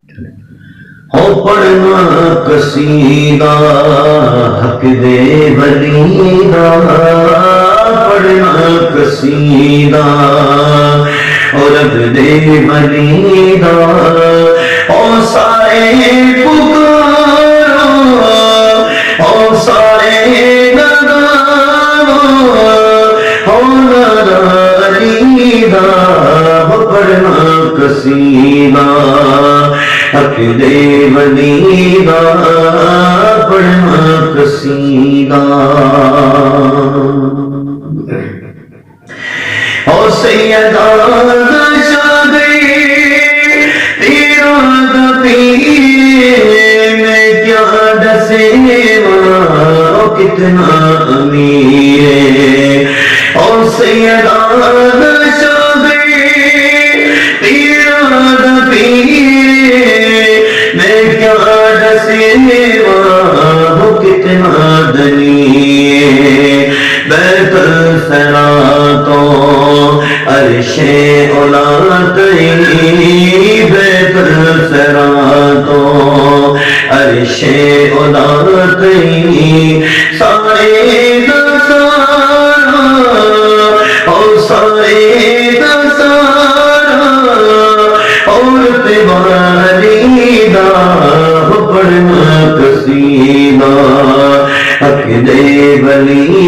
ہو پڑھنا قصیدہ حق دے ولی دا، پڑھنا قصیدہ اور رب دے ولی دا، او سارے پکارو او سارے نگارو او نرالی دا، پڑھنا قصیدہ حق دے ولی دا، پڑھنا قصیدہ او سیدہ شاہ تیرا دا پیر میں کیا ڈسے او کتنا امیر او سیدہ شاہ تیرا دا پیر میں کیا ڈسے وہ کتنا دنی بیت السرا تو عرش اولا تئی، بیت السرا تو عرش اولا تئی، سارے نسارا او سارے نسارا عورت والی دا، پڑھنا قصیدہ حق دے ولی